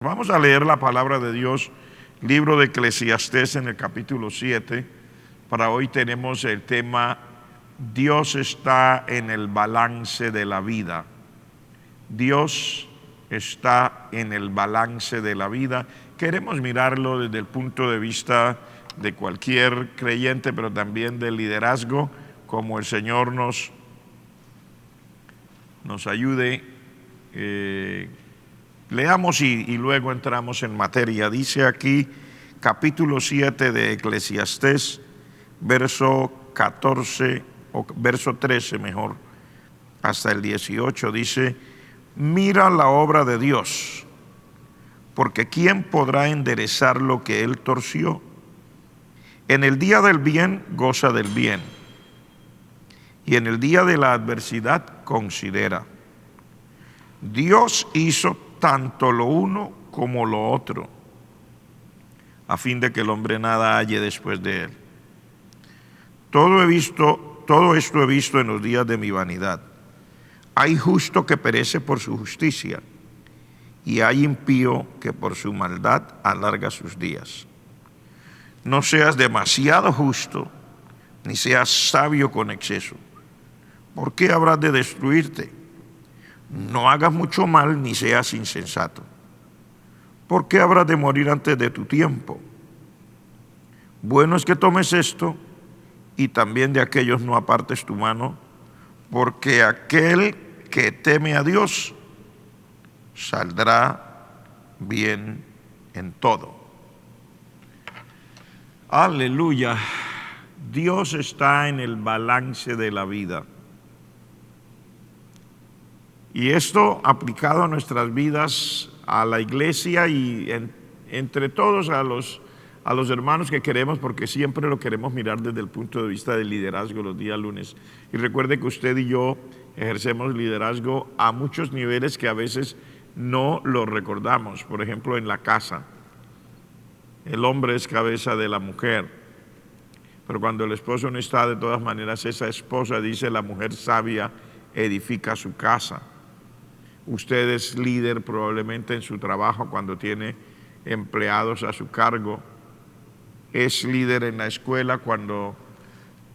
Vamos a leer la palabra de Dios, libro de Eclesiastés en el capítulo 7. Para hoy tenemos el tema, Dios está en el balance de la vida. Dios está en el balance de la vida. Queremos mirarlo desde el punto de vista de cualquier creyente, pero también del liderazgo, como el Señor nos ayude. Leamos y luego entramos en materia. Dice aquí, capítulo 7 de Eclesiastés, verso 14, o verso 13 mejor, hasta el 18, dice: mira la obra de Dios, porque ¿quién podrá enderezar lo que Él torció? En el día del bien, goza del bien, y en el día de la adversidad, considera. Dios hizo tanto lo uno como lo otro, a fin de que el hombre nada halle después de él. Todo esto he visto en los días de mi vanidad. Hay justo que perece por su justicia, y hay impío que por su maldad alarga sus días. No seas demasiado justo, ni seas sabio con exceso. ¿Por qué habrás de destruirte? No hagas mucho mal, ni seas insensato. ¿Por qué habrás de morir antes de tu tiempo? Bueno es que tomes esto, y también de aquellos no apartes tu mano, porque aquel que teme a Dios saldrá bien en todo. Aleluya. Dios está en el balance de la vida. Y esto aplicado a nuestras vidas, a la iglesia y entre todos a los hermanos que queremos, porque siempre lo queremos mirar desde el punto de vista del liderazgo los días lunes. Y recuerde que usted y yo ejercemos liderazgo a muchos niveles que a veces no lo recordamos. Por ejemplo, en la casa, el hombre es cabeza de la mujer, pero cuando el esposo no está, de todas maneras esa esposa, dice la mujer sabia, edifica su casa. Usted es líder probablemente en su trabajo cuando tiene empleados a su cargo. Es líder en la escuela cuando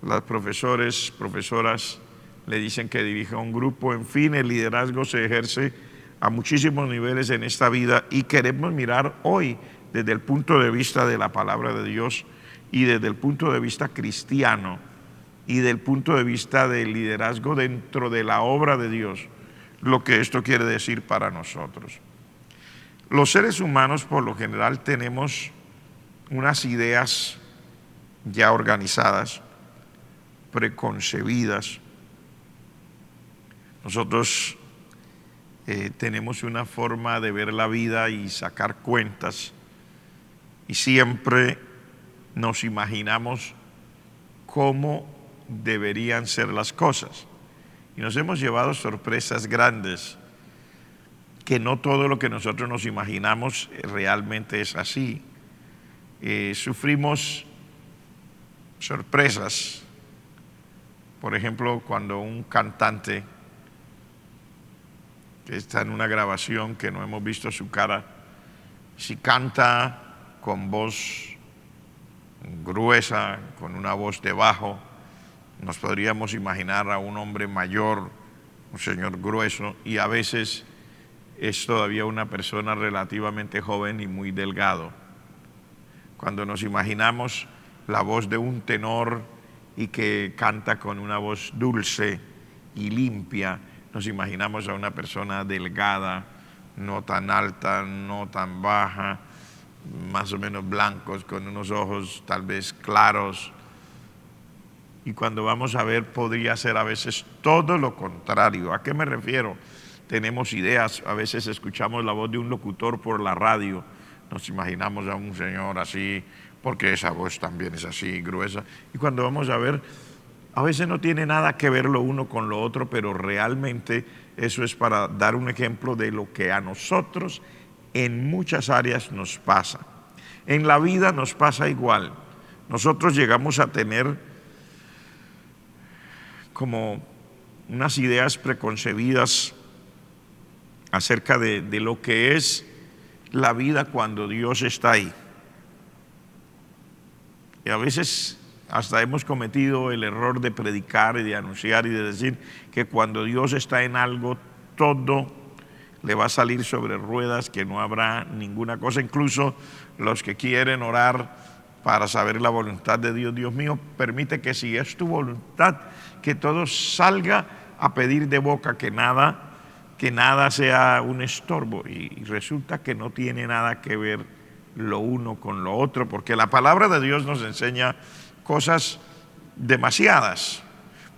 los profesoras le dicen que dirija un grupo. En fin, el liderazgo se ejerce a muchísimos niveles en esta vida, y queremos mirar hoy desde el punto de vista de la palabra de Dios y desde el punto de vista cristiano y del punto de vista del liderazgo dentro de la obra de Dios, lo que esto quiere decir para nosotros. Los seres humanos por lo general tenemos unas ideas ya organizadas, preconcebidas. Nosotros tenemos una forma de ver la vida y sacar cuentas, y siempre nos imaginamos cómo deberían ser las cosas. Y nos hemos llevado sorpresas grandes, que no todo lo que nosotros nos imaginamos realmente es así. Sufrimos sorpresas. Por ejemplo, cuando un cantante que está en una grabación que no hemos visto su cara, si canta con voz gruesa, con una voz de bajo, nos podríamos imaginar a un hombre mayor, un señor grueso, y a veces es todavía una persona relativamente joven y muy delgado. Cuando nos imaginamos la voz de un tenor y que canta con una voz dulce y limpia, nos imaginamos a una persona delgada, no tan alta, no tan baja, más o menos blancos, con unos ojos tal vez claros. Y cuando vamos a ver, podría ser a veces todo lo contrario. ¿A qué me refiero? Tenemos ideas, a veces escuchamos la voz de un locutor por la radio, nos imaginamos a un señor así, porque esa voz también es así, gruesa. Y cuando vamos a ver, a veces no tiene nada que ver lo uno con lo otro, pero realmente eso es para dar un ejemplo de lo que a nosotros en muchas áreas nos pasa. En la vida nos pasa igual. Nosotros llegamos a tener como unas ideas preconcebidas acerca de lo que es la vida cuando Dios está ahí. Y a veces hasta hemos cometido el error de predicar y de anunciar y de decir que cuando Dios está en algo, todo le va a salir sobre ruedas, que no habrá ninguna cosa. Incluso los que quieren orar para saber la voluntad de Dios, Dios mío, permite que si es tu voluntad, que todo salga a pedir de boca, que nada sea un estorbo. Y resulta que no tiene nada que ver lo uno con lo otro, porque la palabra de Dios nos enseña cosas demasiadas.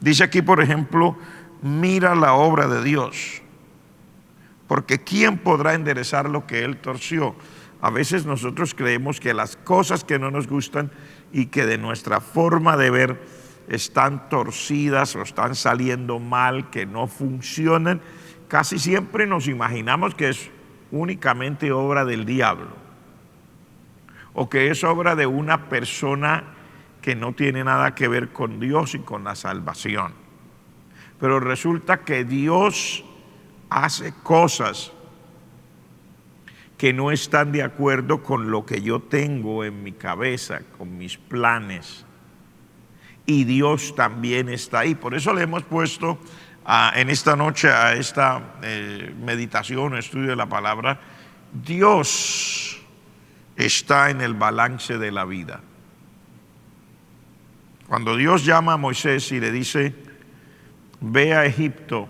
Dice aquí, por ejemplo, mira la obra de Dios, porque ¿quién podrá enderezar lo que Él torció? A veces nosotros creemos que las cosas que no nos gustan y que de nuestra forma de ver están torcidas o están saliendo mal, que no funcionan, casi siempre nos imaginamos que es únicamente obra del diablo, o que es obra de una persona que no tiene nada que ver con Dios y con la salvación. Pero resulta que Dios hace cosas que no están de acuerdo con lo que yo tengo en mi cabeza, con mis planes. Y Dios también está ahí. Por eso le hemos puesto en esta noche a esta meditación, estudio de la palabra, Dios está en el balance de la vida. Cuando Dios llama a Moisés y le dice, ve a Egipto,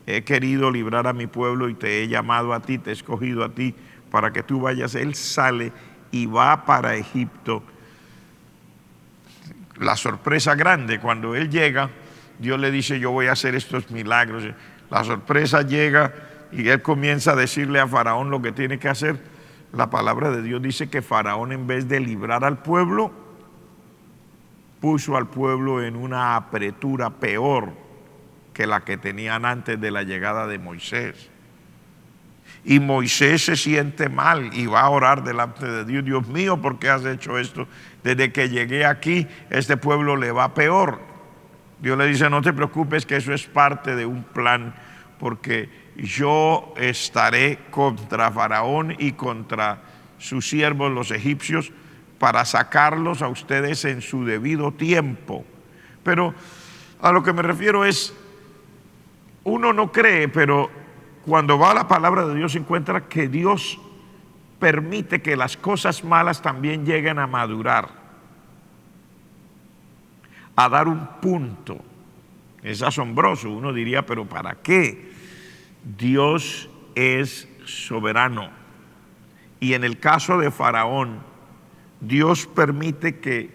he querido librar a mi pueblo y te he llamado a ti, te he escogido a ti para que tú vayas. Él sale y va para Egipto. La sorpresa grande, cuando él llega, Dios le dice, yo voy a hacer estos milagros. La sorpresa llega y él comienza a decirle a Faraón lo que tiene que hacer. La palabra de Dios dice que Faraón, en vez de librar al pueblo, puso al pueblo en una apretura peor que la que tenían antes de la llegada de Moisés. Y Moisés se siente mal y va a orar delante de Dios, Dios mío, ¿por qué has hecho esto? Desde que llegué aquí, este pueblo le va peor. Dios le dice, no te preocupes, que eso es parte de un plan, porque yo estaré contra Faraón y contra sus siervos los egipcios para sacarlos a ustedes en su debido tiempo. Pero a lo que me refiero es, uno no cree, pero cuando va a la palabra de Dios encuentra que Dios permite que las cosas malas también lleguen a madurar, a dar un punto. Es asombroso, uno diría, pero ¿para qué? Dios es soberano. Y en el caso de Faraón, Dios permite que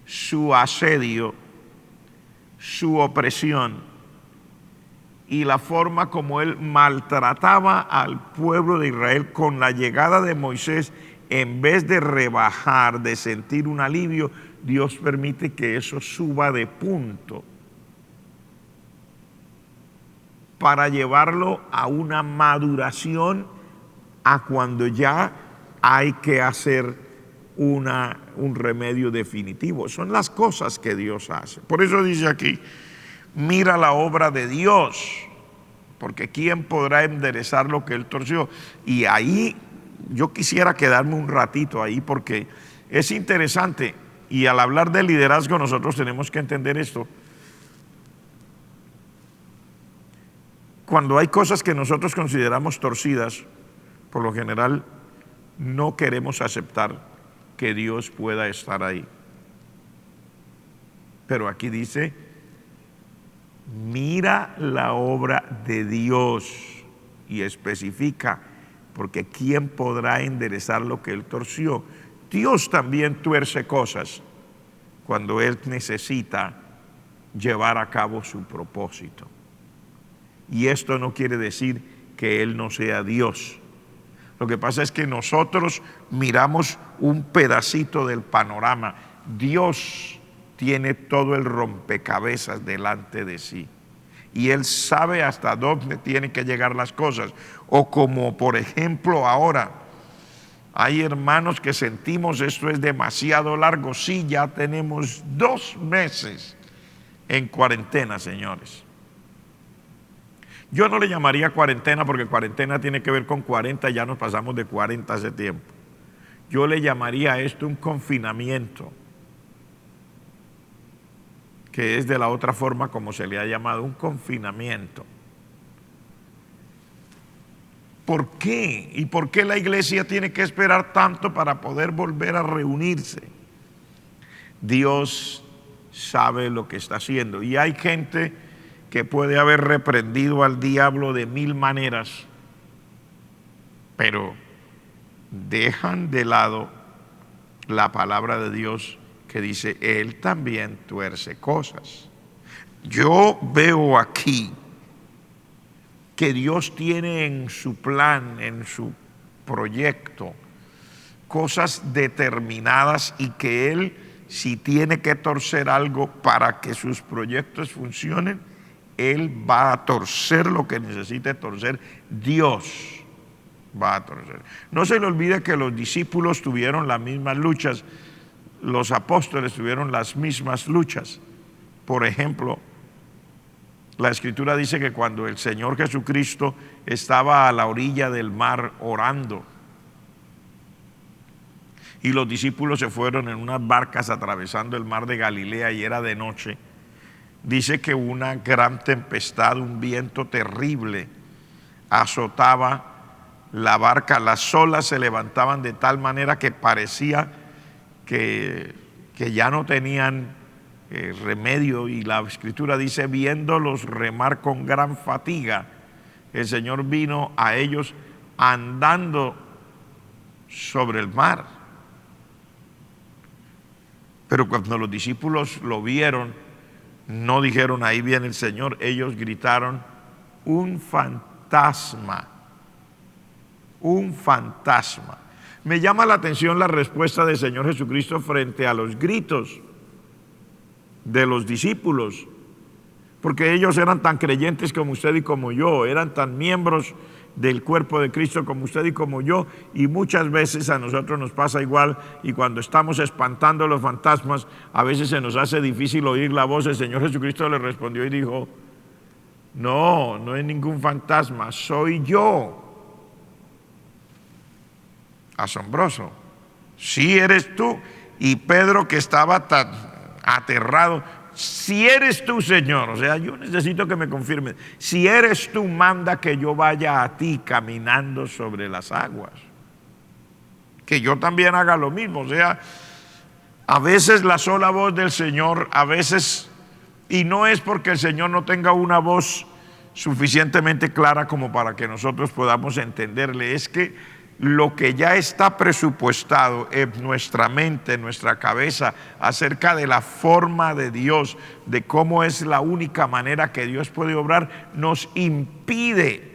su asedio, su opresión y la forma como él maltrataba al pueblo de Israel, con la llegada de Moisés, en vez de rebajar, de sentir un alivio, Dios permite que eso suba de punto para llevarlo a una maduración, a cuando ya hay que hacer un remedio definitivo. Son las cosas que Dios hace. Por eso dice aquí, mira la obra de Dios, porque ¿quién podrá enderezar lo que Él torció? Y ahí yo quisiera quedarme un ratito ahí, porque es interesante, y al hablar de liderazgo nosotros tenemos que entender esto. Cuando hay cosas que nosotros consideramos torcidas, por lo general no queremos aceptar que Dios pueda estar ahí. Pero aquí dice, mira la obra de Dios, y especifica, porque ¿quién podrá enderezar lo que Él torció? Dios también tuerce cosas cuando Él necesita llevar a cabo su propósito. Y esto no quiere decir que Él no sea Dios. Lo que pasa es que nosotros miramos un pedacito del panorama. Dios tiene todo el rompecabezas delante de sí, y Él sabe hasta dónde tienen que llegar las cosas. O como por ejemplo ahora, hay hermanos que sentimos esto es demasiado largo. Sí, ya tenemos 2 meses en cuarentena, señores. Yo no le llamaría cuarentena porque cuarentena tiene que ver con 40, ya nos pasamos de 40 hace tiempo. Yo le llamaría a esto un confinamiento, que es de la otra forma como se le ha llamado, un confinamiento. ¿Por qué? ¿Y por qué la iglesia tiene que esperar tanto para poder volver a reunirse? Dios sabe lo que está haciendo. Y hay gente que puede haber reprendido al diablo de 1000 maneras, pero dejan de lado la palabra de Dios que dice, Él también tuerce cosas. Yo veo aquí que Dios tiene en su plan, en su proyecto, cosas determinadas y que Él, si tiene que torcer algo para que sus proyectos funcionen, Él va a torcer lo que necesite torcer. Dios va a torcer. No se le olvide que los discípulos tuvieron las mismas luchas, los apóstoles tuvieron las mismas luchas. Por ejemplo, la Escritura dice que cuando el Señor Jesucristo estaba a la orilla del mar orando y los discípulos se fueron en unas barcas atravesando el mar de Galilea y era de noche, dice que una gran tempestad, un viento terrible azotaba la barca, las olas se levantaban de tal manera que parecía que ya no tenían remedio, y la Escritura dice, viéndolos remar con gran fatiga, el Señor vino a ellos andando sobre el mar. Pero cuando los discípulos lo vieron, no dijeron, ahí viene el Señor. Ellos gritaron, un fantasma, un fantasma. Me llama la atención la respuesta del Señor Jesucristo frente a los gritos de los discípulos, porque ellos eran tan creyentes como usted y como yo, eran tan miembros del cuerpo de Cristo como usted y como yo, y muchas veces a nosotros nos pasa igual, y cuando estamos espantando los fantasmas, a veces se nos hace difícil oír la voz. El Señor Jesucristo le respondió y dijo, no, no es ningún fantasma, soy yo. Asombroso. Sí eres tú. Y Pedro, que estaba tan aterrado, si eres tú, Señor, o sea, yo necesito que me confirmes, si eres tú, manda que yo vaya a ti caminando sobre las aguas, que yo también haga lo mismo. O sea, a veces la sola voz del Señor, a veces, y no es porque el Señor no tenga una voz suficientemente clara como para que nosotros podamos entenderle, es que lo que ya está presupuestado en nuestra mente, en nuestra cabeza, acerca de la forma de Dios, de cómo es la única manera que Dios puede obrar, nos impide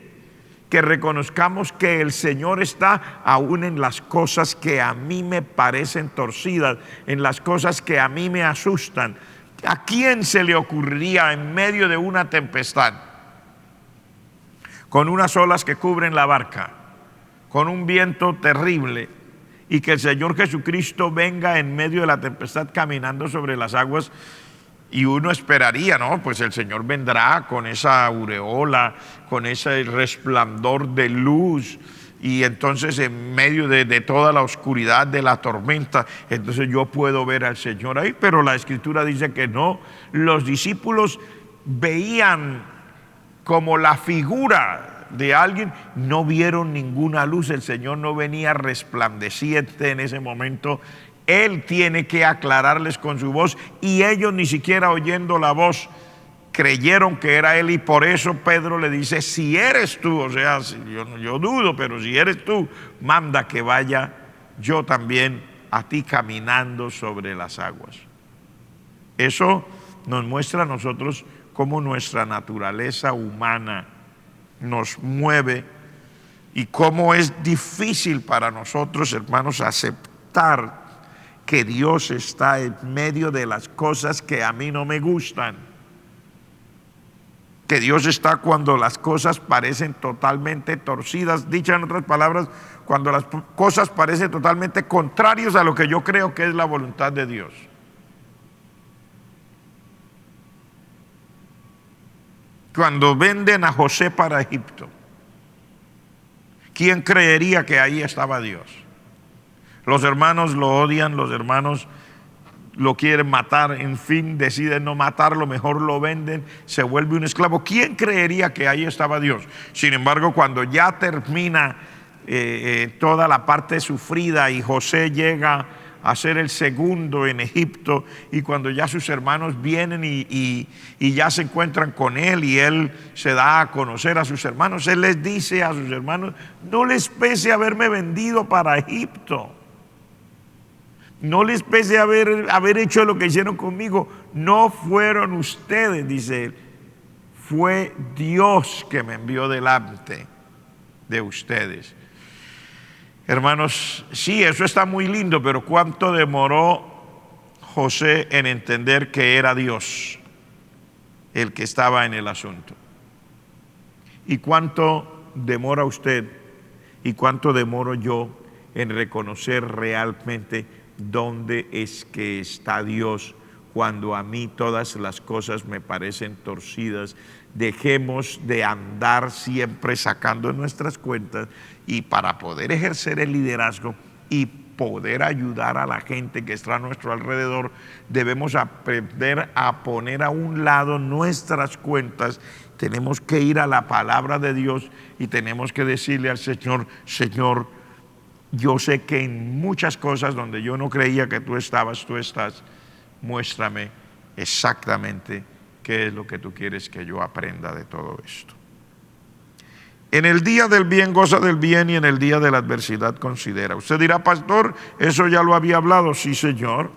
que reconozcamos que el Señor está aún en las cosas que a mí me parecen torcidas, en las cosas que a mí me asustan. ¿A quién se le ocurriría en medio de una tempestad, con unas olas que cubren la barca, con un viento terrible, y que el Señor Jesucristo venga en medio de la tempestad caminando sobre las aguas? Y uno esperaría, ¿no? Pues el Señor vendrá con esa aureola, con ese resplandor de luz, y entonces en medio de toda la oscuridad de la tormenta, entonces yo puedo ver al Señor ahí. Pero la Escritura dice que no. Los discípulos veían como la figura de alguien, no vieron ninguna luz. El Señor no venía resplandeciente en ese momento. Él tiene que aclararles con su voz, y ellos ni siquiera oyendo la voz creyeron que era Él, y por eso Pedro le dice, si eres tú, o sea, yo dudo, pero si eres tú, manda que vaya yo también a ti caminando sobre las aguas. Eso nos muestra a nosotros cómo nuestra naturaleza humana nos mueve y cómo es difícil para nosotros, hermanos, aceptar que Dios está en medio de las cosas que a mí no me gustan. Que Dios está cuando las cosas parecen totalmente torcidas. Dicha en otras palabras, cuando las cosas parecen totalmente contrarias a lo que yo creo que es la voluntad de Dios. Cuando venden a José para Egipto, ¿quién creería que ahí estaba Dios? Los hermanos lo odian, los hermanos lo quieren matar, en fin, deciden no matarlo, mejor lo venden, se vuelve un esclavo. ¿Quién creería que ahí estaba Dios? Sin embargo, cuando ya termina toda la parte sufrida y José llega a ser el segundo en Egipto, y cuando ya sus hermanos vienen y ya se encuentran con él y él se da a conocer a sus hermanos, él les dice a sus hermanos: no les pese haberme vendido para Egipto, no les pese haber hecho lo que hicieron conmigo, no fueron ustedes, dice él, fue Dios que me envió delante de ustedes. Hermanos, sí, eso está muy lindo, pero ¿cuánto demoró José en entender que era Dios el que estaba en el asunto? ¿Y cuánto demora usted y cuánto demoro yo en reconocer realmente dónde es que está Dios cuando a mí todas las cosas me parecen torcidas? Dejemos de andar siempre sacando nuestras cuentas, y para poder ejercer el liderazgo y poder ayudar a la gente que está a nuestro alrededor, debemos aprender a poner a un lado nuestras cuentas. Tenemos que ir a la palabra de Dios y tenemos que decirle al Señor: Señor, yo sé que en muchas cosas donde yo no creía que tú estabas, tú estás. Muéstrame exactamente qué es lo que tú quieres que yo aprenda de todo esto. En el día del bien goza del bien, y en el día de la adversidad considera. Usted dirá: pastor, eso ya lo había hablado. Sí, Señor,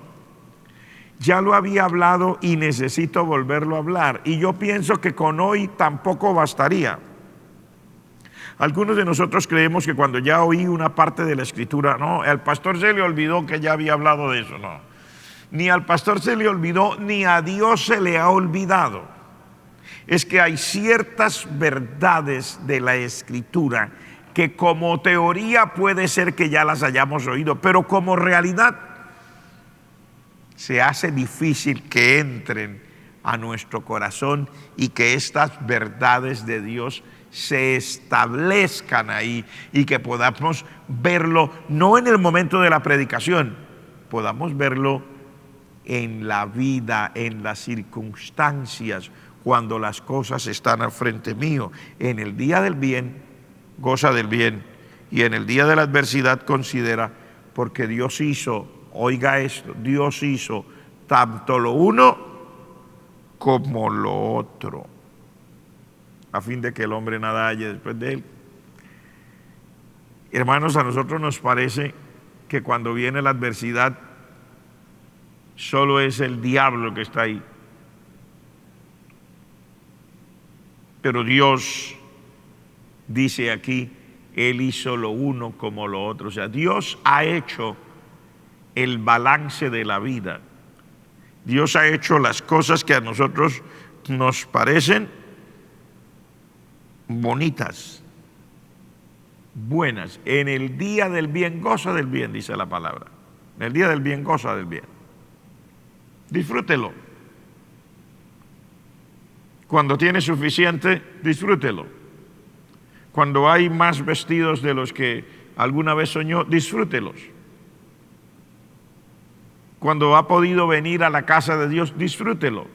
ya lo había hablado y necesito volverlo a hablar. Y yo pienso que con hoy tampoco bastaría. Algunos de nosotros creemos que cuando ya oí una parte de la escritura, no, al pastor se le olvidó que ya había hablado de eso. No, ni al pastor se le olvidó, ni a Dios se le ha olvidado. Es que hay ciertas verdades de la escritura que como teoría puede ser que ya las hayamos oído, pero como realidad se hace difícil que entren a nuestro corazón y que estas verdades de Dios se establezcan ahí y que podamos verlo no en el momento de la predicación, podamos verlo en la vida, en las circunstancias, cuando las cosas están al frente mío. En el día del bien, goza del bien, y en el día de la adversidad considera, porque Dios hizo, oiga esto, Dios hizo tanto lo uno como lo otro, a fin de que el hombre nada haya después de él. Hermanos, a nosotros nos parece que cuando viene la adversidad solo es el diablo que está ahí. Pero Dios dice aquí, Él hizo lo uno como lo otro. O sea, Dios ha hecho el balance de la vida. Dios ha hecho las cosas que a nosotros nos parecen bonitas, buenas. En el día del bien, goza del bien, dice la palabra. En el día del bien, goza del bien. Disfrútelo. Cuando tiene suficiente, disfrútelo. Cuando hay más vestidos de los que alguna vez soñó, disfrútelos. Cuando ha podido venir a la casa de Dios, disfrútelo.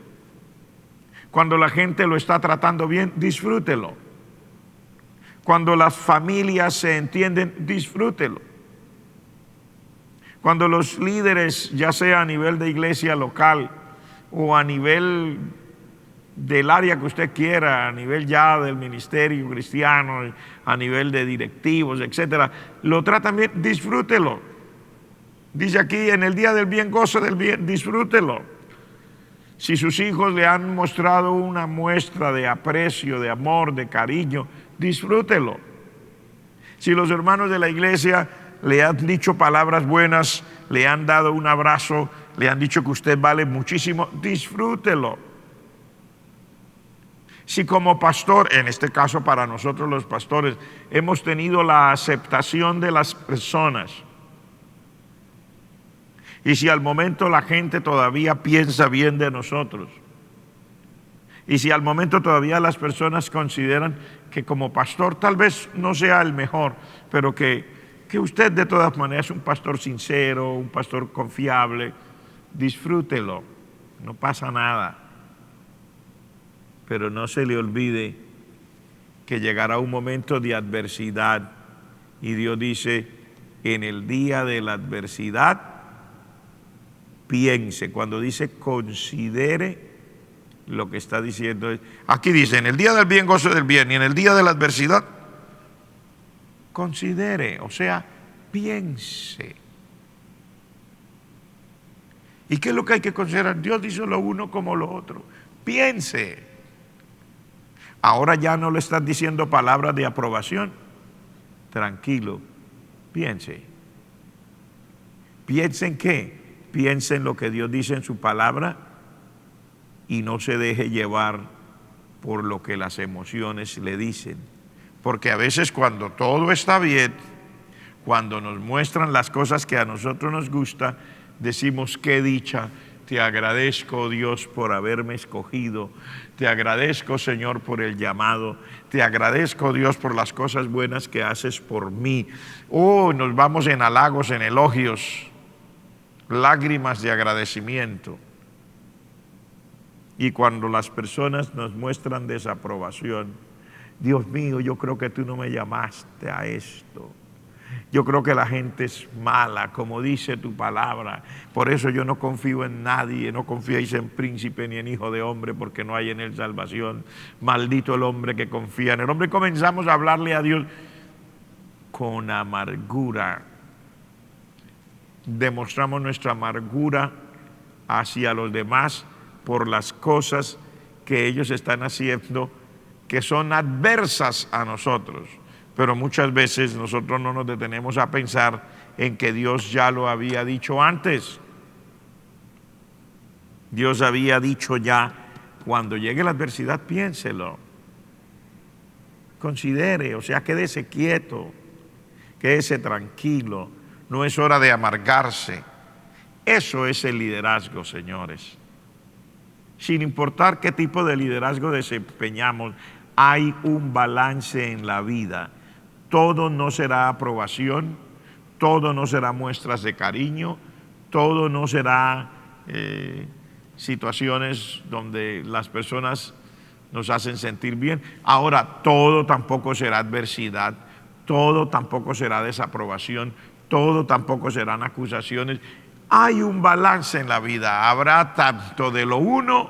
Cuando la gente lo está tratando bien, disfrútelo. Cuando las familias se entienden, disfrútelo. Cuando los líderes, ya sea a nivel de iglesia local o a nivel del área que usted quiera, a nivel ya del ministerio cristiano, a nivel de directivos, etcétera, lo tratan bien, disfrútelo. Dice aquí, en el día del bien, goza del bien, disfrútelo. Si sus hijos le han mostrado una muestra de aprecio, de amor, de cariño, disfrútelo. Si los hermanos de la iglesia le han dicho palabras buenas, le han dado un abrazo, le han dicho que usted vale muchísimo, disfrútelo. Si como pastor, en este caso para nosotros los pastores, hemos tenido la aceptación de las personas, y si al momento la gente todavía piensa bien de nosotros, Y si al momento todavía las personas consideran que como pastor tal vez no sea el mejor, pero que usted de todas maneras es un pastor sincero, un pastor confiable, disfrútelo, no pasa nada. Pero no se le olvide que llegará un momento de adversidad y Dios dice, en el día de la adversidad, piense. Cuando dice considere, lo que está diciendo es, aquí dice, en el día del bien gozo del bien y en el día de la adversidad, considere, o sea, piense. ¿Y qué es lo que hay que considerar? Dios dice lo uno como lo otro. Piense. Ahora ya no le están diciendo palabras de aprobación. Tranquilo, piense. ¿Piense en qué? Piense en lo que Dios dice en su palabra y no se deje llevar por lo que las emociones le dicen. Porque a veces cuando todo está bien, cuando nos muestran las cosas que a nosotros nos gusta, decimos qué dicha, te agradezco Dios por haberme escogido, te agradezco Señor por el llamado, te agradezco Dios por las cosas buenas que haces por mí. Oh, nos vamos en halagos, en elogios, lágrimas de agradecimiento. Y cuando las personas nos muestran desaprobación, Dios mío, yo creo que tú no me llamaste a esto. Yo creo que la gente es mala, como dice tu palabra. Por eso yo no confío en nadie, no confiéis en príncipe ni en hijo de hombre, porque no hay en él salvación. Maldito el hombre que confía en el hombre. Y comenzamos a hablarle a Dios con amargura. Demostramos nuestra amargura hacia los demás por las cosas que ellos están haciendo que son adversas a nosotros. Pero muchas veces nosotros no nos detenemos a pensar en que Dios ya lo había dicho antes. Dios había dicho ya, cuando llegue la adversidad, piénselo. Considere, o sea, quédese quieto, quédese tranquilo. No es hora de amargarse. Eso es el liderazgo, señores. Sin importar qué tipo de liderazgo desempeñamos, hay un balance en la vida. Todo no será aprobación, todo no será muestras de cariño, todo no será situaciones donde las personas nos hacen sentir bien. Ahora, todo tampoco será adversidad, todo tampoco será desaprobación, todo tampoco serán acusaciones. Hay un balance en la vida, habrá tanto de lo uno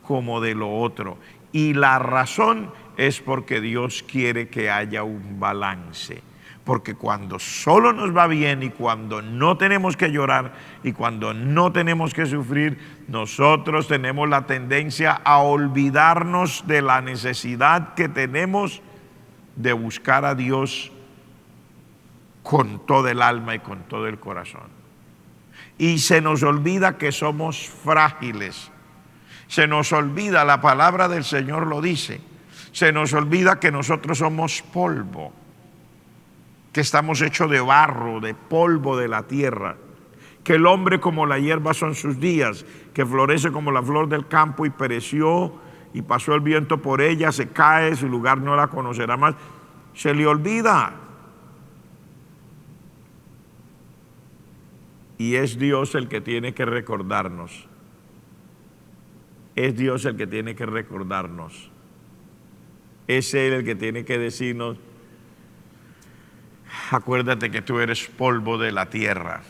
como de lo otro. Y la razón es porque Dios quiere que haya un balance. Porque cuando solo nos va bien y cuando no tenemos que llorar y cuando no tenemos que sufrir, nosotros tenemos la tendencia a olvidarnos de la necesidad que tenemos de buscar a Dios con todo el alma y con todo el corazón. Y se nos olvida que somos frágiles. Se nos olvida, la palabra del Señor lo dice, se nos olvida que nosotros somos polvo, que estamos hechos de barro, de polvo de la tierra, que el hombre como la hierba son sus días, que florece como la flor del campo y pereció y pasó el viento por ella, se cae, su lugar no la conocerá más. Se le olvida. Y es Dios el que tiene que recordarnos. Es Dios el que tiene que recordarnos. Es Él el que tiene que decirnos, acuérdate que tú eres polvo de la tierra.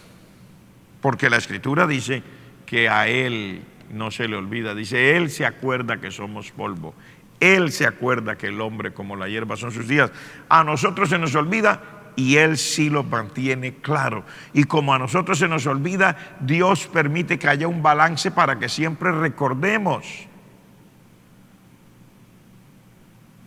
Porque la Escritura dice que a Él no se le olvida. Dice, Él se acuerda que somos polvo. Él se acuerda que el hombre como la hierba son sus días. A nosotros se nos olvida y Él sí lo mantiene claro. Y como a nosotros se nos olvida, Dios permite que haya un balance para que siempre recordemos.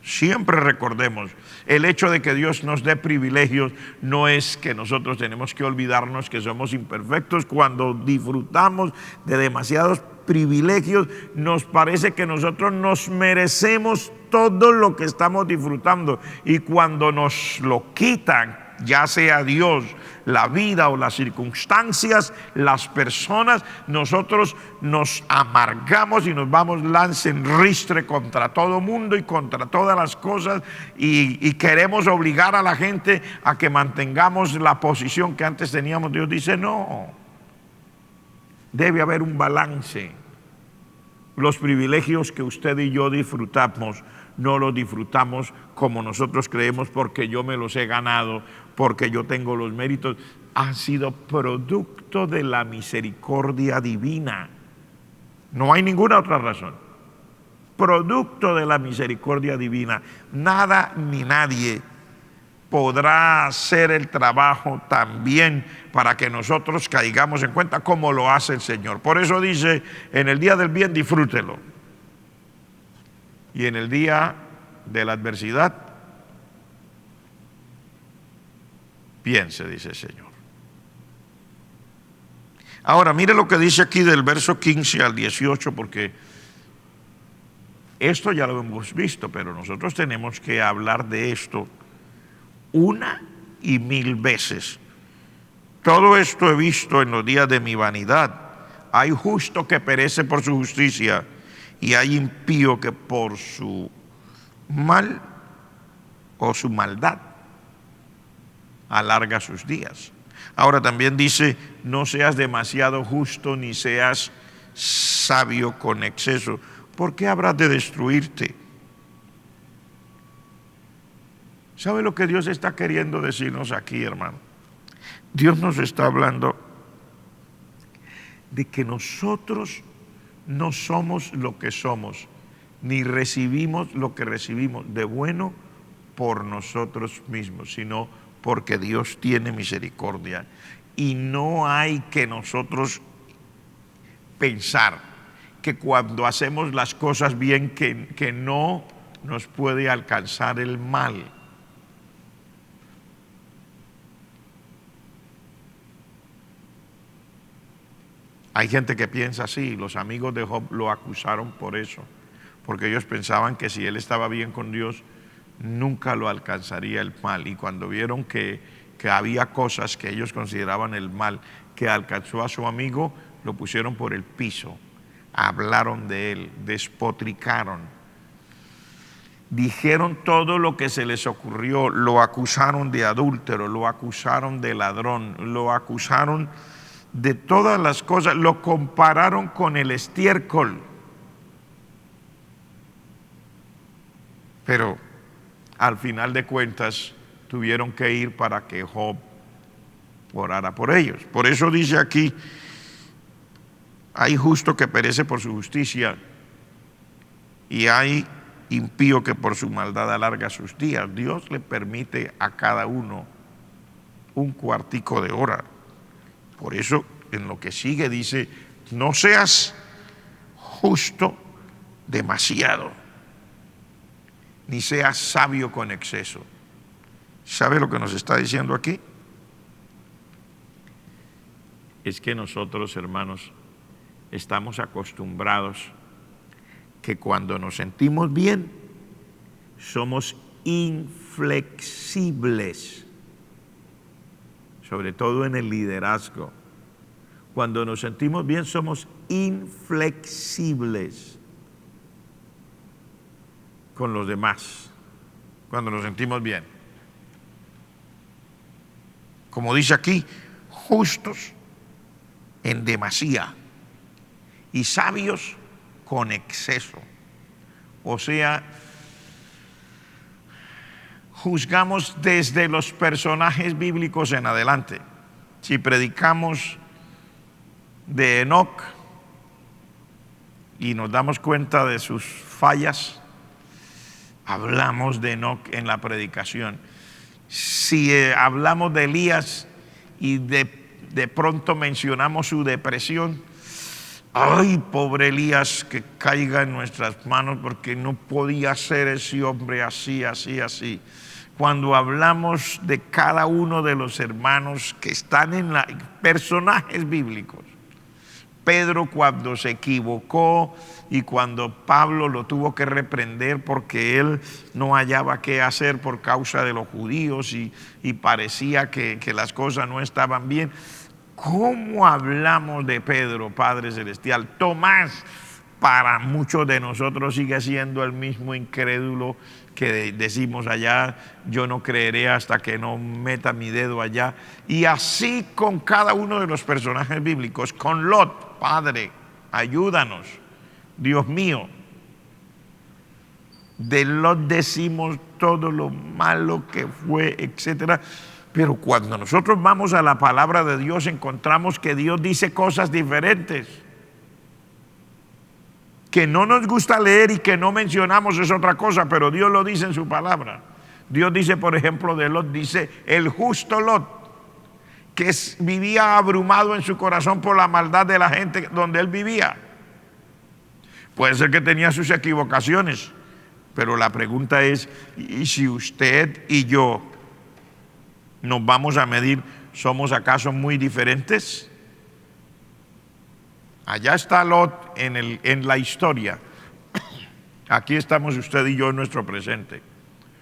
Siempre recordemos. El hecho de que Dios nos dé privilegios no es que nosotros tenemos que olvidarnos que somos imperfectos. Cuando disfrutamos de demasiados privilegios, nos parece que nosotros nos merecemos todo lo que estamos disfrutando. Y cuando nos lo quitan, ya sea Dios, la vida o las circunstancias, las personas, nosotros nos amargamos y nos vamos lance en ristre contra todo mundo y contra todas las cosas y queremos obligar a la gente a que mantengamos la posición que antes teníamos. Dios dice no, debe haber un balance. Los privilegios que usted y yo disfrutamos, no los disfrutamos como nosotros creemos porque yo me los he ganado, porque yo tengo los méritos. Han sido producto de la misericordia divina. No hay ninguna otra razón. Producto de la misericordia divina. Nada ni nadie podrá hacer el trabajo tan bien para que nosotros caigamos en cuenta como lo hace el Señor. Por eso dice, en el día del bien disfrútelo. Y en el día de la adversidad, piense, dice el Señor. Ahora, mire lo que dice aquí del verso 15 al 18, porque esto ya lo hemos visto, pero nosotros tenemos que hablar de esto una y mil veces. Todo esto he visto en los días de mi vanidad. Hay justo que perece por su justicia y hay impío que por su mal o su maldad alarga sus días. Ahora también dice, no seas demasiado justo ni seas sabio con exceso. ¿Por qué habrás de destruirte? ¿Sabe lo que Dios está queriendo decirnos aquí, hermano? Dios nos está hablando de que nosotros no somos lo que somos, ni recibimos lo que recibimos de bueno por nosotros mismos, sino porque Dios tiene misericordia. Y no hay que nosotros pensar que cuando hacemos las cosas bien, que no nos puede alcanzar el mal. Hay gente que piensa así. Los amigos de Job lo acusaron por eso, porque ellos pensaban que si él estaba bien con Dios, nunca lo alcanzaría el mal. Y cuando vieron que había cosas que ellos consideraban el mal que alcanzó a su amigo, lo pusieron por el piso, hablaron de él, despotricaron, dijeron todo lo que se les ocurrió, lo acusaron de adúltero, lo acusaron de ladrón, lo acusaron de todas las cosas, lo compararon con el estiércol. Pero al final de cuentas tuvieron que ir para que Job orara por ellos. Por eso dice aquí, hay justo que perece por su justicia y hay impío que por su maldad alarga sus días. Dios le permite a cada uno un cuartico de hora. Por eso en lo que sigue dice, no seas justo demasiado, ni seas sabio con exceso. ¿Sabe lo que nos está diciendo aquí? Es que nosotros, hermanos, estamos acostumbrados que cuando nos sentimos bien, somos inflexibles, sobre todo en el liderazgo. Cuando nos sentimos bien, somos inflexibles con los demás, cuando nos sentimos bien. Como dice aquí, justos en demasía y sabios con exceso. O sea, juzgamos desde los personajes bíblicos en adelante. Si predicamos de Enoc y nos damos cuenta de sus fallas, hablamos de Enoc en la predicación. Si hablamos de Elías y de pronto mencionamos su depresión, ay, pobre Elías, que caiga en nuestras manos porque no podía ser ese hombre así, así, así. Cuando hablamos de cada uno de los hermanos que están en personajes bíblicos, Pedro cuando se equivocó y cuando Pablo lo tuvo que reprender porque él no hallaba qué hacer por causa de los judíos y parecía que las cosas no estaban bien. ¿Cómo hablamos de Pedro, Padre Celestial? Tomás, para muchos de nosotros sigue siendo el mismo incrédulo que decimos allá, yo no creeré hasta que no meta mi dedo allá. Y así con cada uno de los personajes bíblicos. Con Lot, Padre, ayúdanos, Dios mío. De Lot decimos todo lo malo que fue, etcétera. Pero cuando nosotros vamos a la palabra de Dios encontramos que Dios dice cosas diferentes. Que no nos gusta leer y que no mencionamos es otra cosa, pero Dios lo dice en su palabra. Dios dice, por ejemplo, de Lot, dice, el justo Lot, que vivía abrumado en su corazón por la maldad de la gente donde él vivía. Puede ser que tenía sus equivocaciones, pero la pregunta es, ¿y si usted y yo nos vamos a medir, somos acaso muy diferentes? Allá está Lot en la historia. Aquí estamos usted y yo en nuestro presente.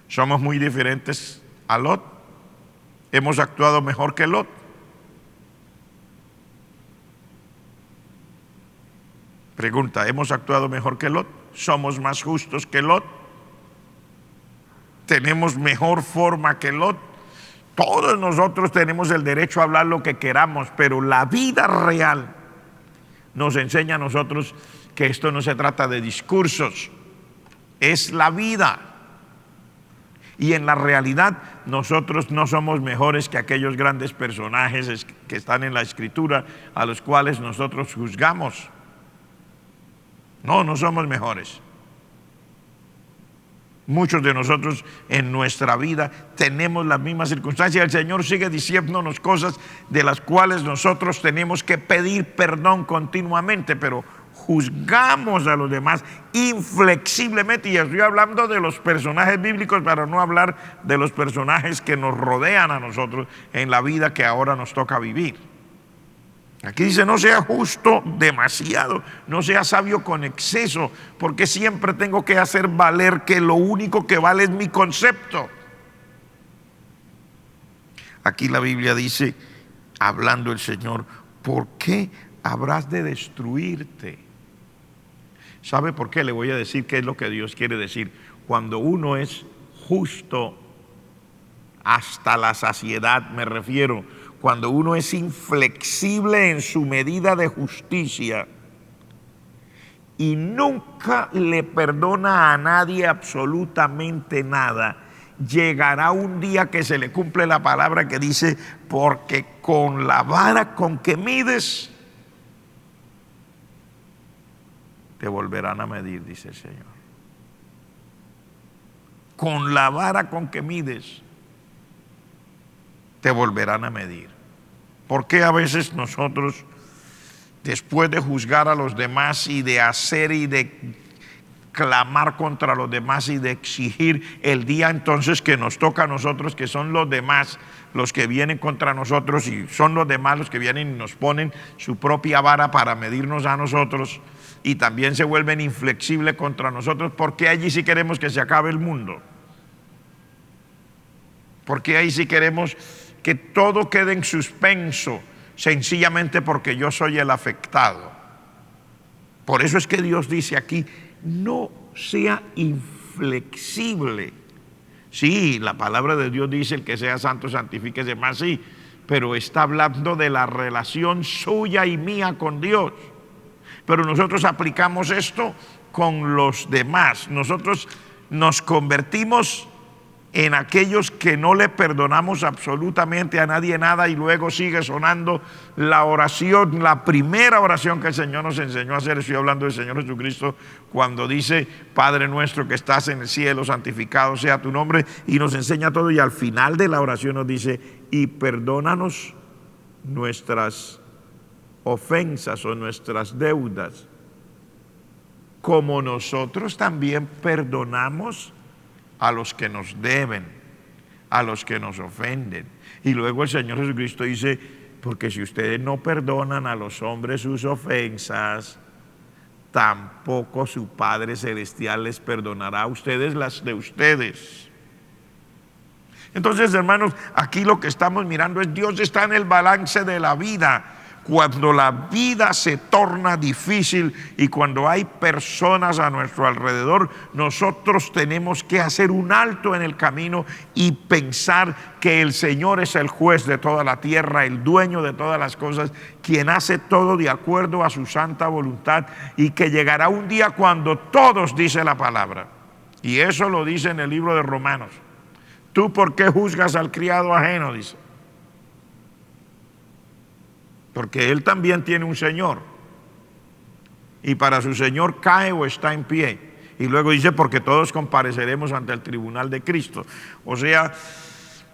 ¿Somos muy diferentes a Lot? ¿Hemos actuado mejor que Lot? Pregunta, ¿hemos actuado mejor que Lot? ¿Somos más justos que Lot? ¿Tenemos mejor forma que Lot? Todos nosotros tenemos el derecho a hablar lo que queramos, pero la vida real nos enseña a nosotros que esto no se trata de discursos, es la vida. Y en la realidad nosotros no somos mejores que aquellos grandes personajes que están en la Escritura a los cuales nosotros juzgamos. No somos mejores. Muchos de nosotros en nuestra vida tenemos las mismas circunstancias. El Señor sigue diciéndonos cosas de las cuales nosotros tenemos que pedir perdón continuamente, pero juzgamos a los demás inflexiblemente. Y estoy hablando de los personajes bíblicos para no hablar de los personajes que nos rodean a nosotros en la vida que ahora nos toca vivir. Aquí dice, no sea justo demasiado, no sea sabio con exceso, porque siempre tengo que hacer valer que lo único que vale es mi concepto. Aquí la Biblia dice, hablando el Señor, ¿por qué habrás de destruirte? ¿Sabe por qué? Le voy a decir qué es lo que Dios quiere decir. Cuando uno es justo hasta la saciedad, me refiero, cuando uno es inflexible en su medida de justicia y nunca le perdona a nadie absolutamente nada, llegará un día que se le cumple la palabra que dice, porque con la vara con que mides, te volverán a medir, dice el Señor. Con la vara con que mides, te volverán a medir. ¿Por qué a veces nosotros, después de juzgar a los demás y de hacer y de clamar contra los demás y de exigir el día entonces que nos toca a nosotros, que son los demás los que vienen contra nosotros y son los demás los que vienen y nos ponen su propia vara para medirnos a nosotros y también se vuelven inflexibles contra nosotros? ¿Por qué allí sí queremos que se acabe el mundo? ¿Por qué ahí sí queremos que todo quede en suspenso, sencillamente porque yo soy el afectado? Por eso es que Dios dice aquí, no sea inflexible. Sí, la palabra de Dios dice, el que sea santo, santifíquese más, sí, pero está hablando de la relación suya y mía con Dios. Pero nosotros aplicamos esto con los demás. Nosotros nos convertimos en aquellos que no le perdonamos absolutamente a nadie nada, y luego sigue sonando la oración, la primera oración que el Señor nos enseñó a hacer. Estoy hablando del Señor Jesucristo cuando dice, Padre nuestro que estás en el cielo, santificado sea tu nombre, y nos enseña todo, y al final de la oración nos dice, y perdónanos nuestras ofensas o nuestras deudas, como nosotros también perdonamos a los que nos deben, a los que nos ofenden. Y luego el Señor Jesucristo dice, Porque si ustedes no perdonan a los hombres sus ofensas, tampoco su Padre Celestial les perdonará a ustedes las de ustedes. Entonces, hermanos, aquí lo que estamos mirando es Dios está en el balance de la vida. Cuando la vida se torna difícil y cuando hay personas a nuestro alrededor, nosotros tenemos que hacer un alto en el camino y pensar que el Señor es el juez de toda la tierra, el dueño de todas las cosas, quien hace todo de acuerdo a su santa voluntad, y que llegará un día cuando todos, dice la palabra, y eso lo dice en el libro de Romanos. ¿Tú por qué juzgas al criado ajeno?, dice. Porque él también tiene un Señor. Y para su Señor cae o está en pie. Y luego dice, porque todos compareceremos ante el tribunal de Cristo. O sea,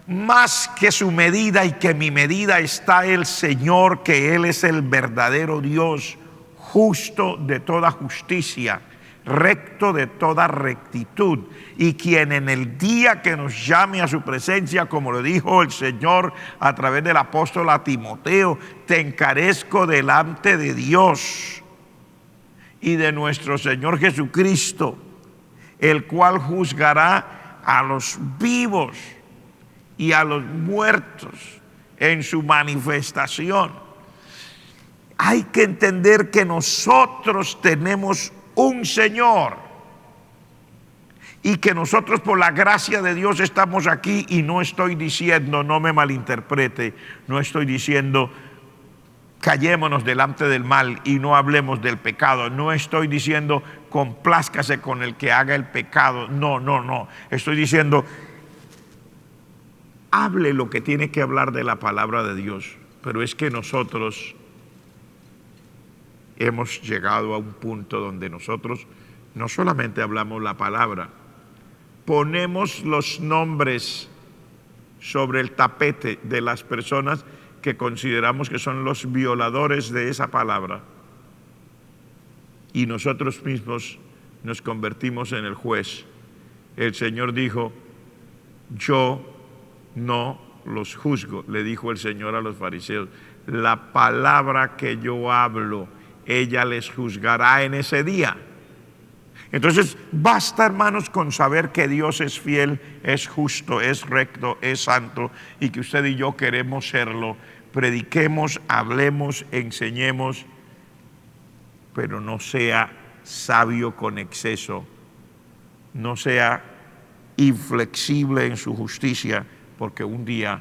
más que su medida y que mi medida está el Señor, que Él es el verdadero Dios, justo de toda justicia, recto de toda rectitud, y quien en el día que nos llame a su presencia, como lo dijo el Señor a través del apóstol a Timoteo, te encarezco delante de Dios y de nuestro Señor Jesucristo, el cual juzgará a los vivos y a los muertos en su manifestación. Hay que entender que nosotros tenemos un Señor y que nosotros por la gracia de Dios estamos aquí, y no estoy diciendo, no me malinterprete, no estoy diciendo callémonos delante del mal y no hablemos del pecado, no estoy diciendo complázcase con el que haga el pecado, no, estoy diciendo hable lo que tiene que hablar de la palabra de Dios. Pero es que nosotros hemos llegado a un punto donde nosotros no solamente hablamos la palabra, ponemos los nombres sobre el tapete de las personas que consideramos que son los violadores de esa palabra, y nosotros mismos nos convertimos en el juez. El Señor dijo, yo no los juzgo, le dijo el Señor a los fariseos, la palabra que yo hablo, ella les juzgará en ese día. Entonces basta, hermanos, con saber que Dios es fiel, es justo, es recto, es santo, y que usted y yo queremos serlo. Prediquemos, hablemos, enseñemos, pero no sea sabio con exceso, no sea inflexible en su justicia, porque un día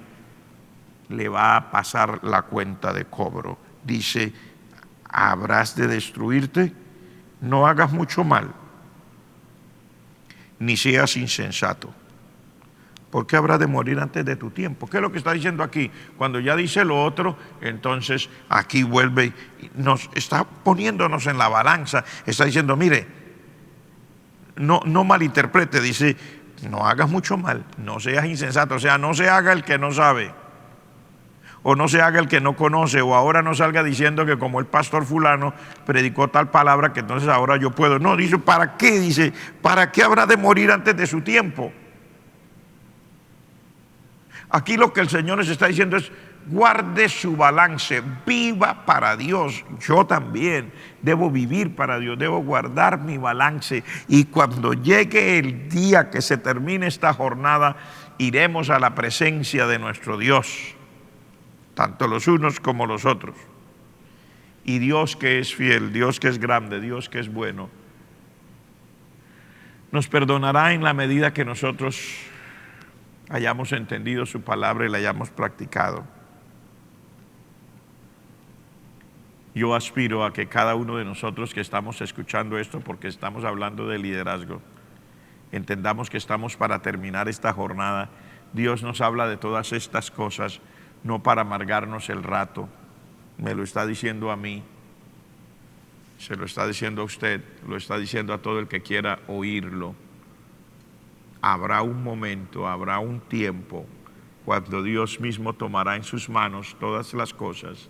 le va a pasar la cuenta de cobro. Dice, habrás de destruirte, no hagas mucho mal, ni seas insensato, porque habrá de morir antes de tu tiempo. ¿Qué es lo que está diciendo aquí? Cuando ya dice lo otro, entonces aquí vuelve, nos está poniéndonos en la balanza, está diciendo, mire, no malinterprete, dice, no hagas mucho mal, no seas insensato, o sea, no se haga el que no sabe, o no se haga el que no conoce, o ahora no salga diciendo que como el pastor fulano predicó tal palabra que entonces ahora yo puedo. No, dice, ¿para qué? Dice, ¿para qué habrá de morir antes de su tiempo? Aquí lo que el Señor nos está diciendo es, guarde su balance, viva para Dios. Yo también debo vivir para Dios, debo guardar mi balance, y cuando llegue el día que se termine esta jornada, iremos a la presencia de nuestro Dios, tanto los unos como los otros. Y Dios, que es fiel, Dios que es grande, Dios que es bueno, nos perdonará en la medida que nosotros hayamos entendido su palabra y la hayamos practicado. Yo aspiro a que cada uno de nosotros que estamos escuchando esto, porque estamos hablando de liderazgo, entendamos que estamos para terminar esta jornada. Dios nos habla de todas estas cosas no para amargarnos el rato. Me lo está diciendo a mí, se lo está diciendo a usted, lo está diciendo a todo el que quiera oírlo. Habrá un momento, habrá un tiempo cuando Dios mismo tomará en sus manos todas las cosas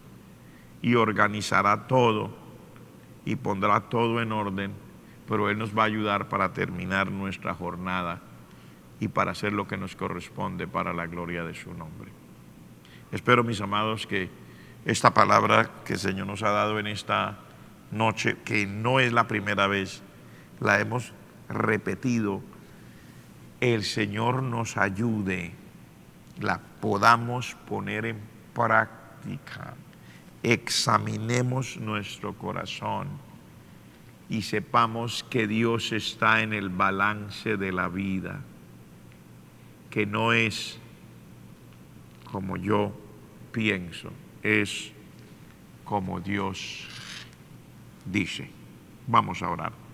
y organizará todo y pondrá todo en orden, pero Él nos va a ayudar para terminar nuestra jornada y para hacer lo que nos corresponde para la gloria de su nombre. Espero, mis amados, que esta palabra que el Señor nos ha dado en esta noche, que no es la primera vez, la hemos repetido. El Señor nos ayude, la podamos poner en práctica. Examinemos nuestro corazón y sepamos que Dios está en el balance de la vida, que no es como yo pienso, es como Dios dice. Vamos a orar.